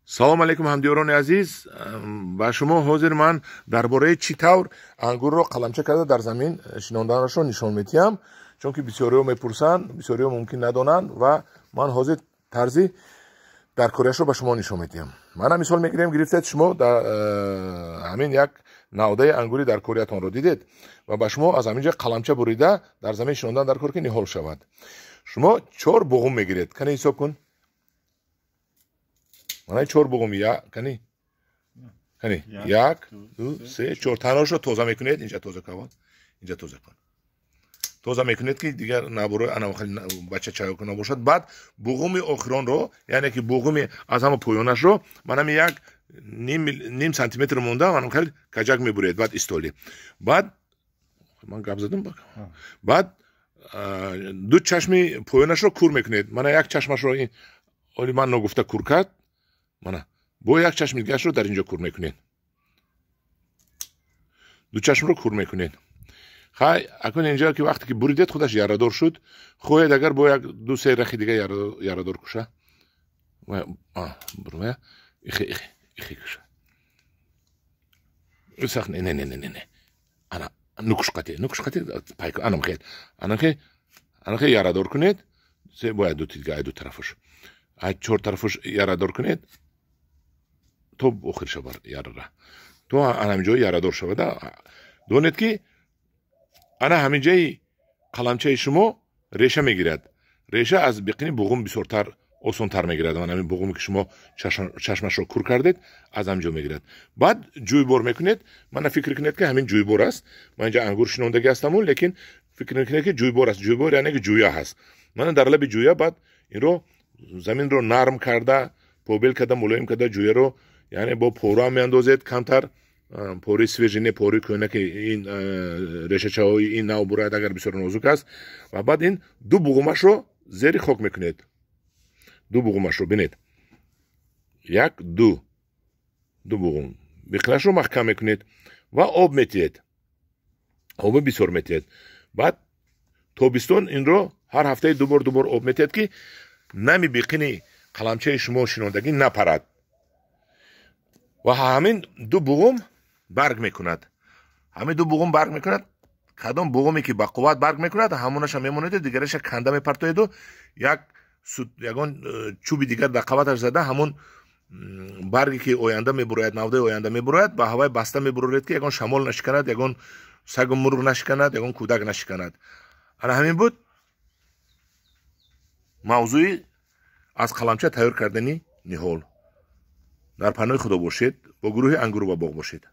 салом алейкум ҳамдиёрони азиз, ба шумо ҳозир ман дар бораи чӣ тавр ангурро қаламча карда дар замин шинонданашро нишон медиҳам, чунки бисёриҳо мепурсанд, бисёриҳо мумкин надонанд ва ман ҳозир тарзи даркориашро ба шумо нишон медиҳам. Мана мисол мегирем, гирифтед шумо ҳамин як навдаи ангури даркориятонро дидед ва ба шумо аз ҳаминҷа қаламча бурида дар замин шинондан даркор ки ниҳол шавад. Шумо 4 буғум мегиред. Кани ҳисоб кун. Mana 4 buğum ya kani 1 2 3 4 tanошро тоза мекунед, инҷа тоза кавон, инҷа тоза кун. Тоза мекунед ки дигар набуро анахали бача чайок набошад. Баъд буғуми охиронро, яъне ки буғуми аз ҳама поёнашро манам як ним сантиметр монда, манам хел каҷак мебуред, баъд истоли. Баъд ман гап задам бак. Баъд ду чашми поёнашро кур мекунед. Мана як чашмашро ин оли ман ногуфта кур кард. Мана бо як чашми дигашро дар инҷо кур мекунед. Ду чашмро кур мекунед. Хай акун инҷа ки вақте ки буридед худаш ярадор шуд, хоҳед агар бо як ду се рахи дига ярадор куша. Бурма ихи куша. Усах не. Ана нукушқати пайко анам хел. Анахе ярадор кунед. Се бояд ду дига ду тарафаш. Ай 4 тарафаш ярадор кунед. То охир шавад ярара. То ҳаминҷои ярадор шавада. Донед ки ана ҳаминҷаи қаламчаи шумо реша мегирад. Реша аз биқини буғум бисёртар осонтар мегирад. Ман ҳамин буғуме ки шумо чашмашро кур кардед аз ҳаминҷо мегирад. Баъд ҷӯйбор мекунед. Мана фикр кунед ки ҳамин ҷӯйбор аст. Ман инҷа ангур шинондагӣ ҳастаму, лекин фикр мекунед ки ҷӯйбор аст. Ҷӯйбор яъне ки ҷӯя ҳаст. Мана дар лаби ҷӯя баъд инро заминро нарм карда, побел карда, мулоим карда ҷӯяро, яъне бо пору ҳам меандозед, камтар пори свежи не пори кӯна ки ин решачаҳои ин нав бурад агар бисёр нозук аст ва баъд ин ду буғумашро зери хок мекунед. Ду буғумашро бинед. Як ду буғум. Биқинашро маҳкам мекунед ва об метиҳед. Оби бисёр метиҳед. Баъд тобистон инро ҳар ҳафтаи ду бор об метиҳед ки нами биқини қаламчаи шумо шинондагӣ напарад. Ва ҳамин ду буғум барг мекунад. Ҳамин ду буғум барг мекунад. Кадом буғуме ки ба қувват барг мекунад, ҳамонаша мемонеду, дигараша канда мепартоеду, ягон чӯби дигар дар қаваташ зада ҳамон барге ки оянда мебурояд, навдаи оянда мебурояд, ба ҳаваи баста мебуроред ки ягон шамол нашиканад, ягон сагу мурғ нашиканад, ягон кӯдак нашиканад. Ана ҳамин буд мавзӯи аз қаламча тайёр кардани ниҳол. дар паноҳи худо бошед, бо гурӯҳи ангуру ба боғ бошед.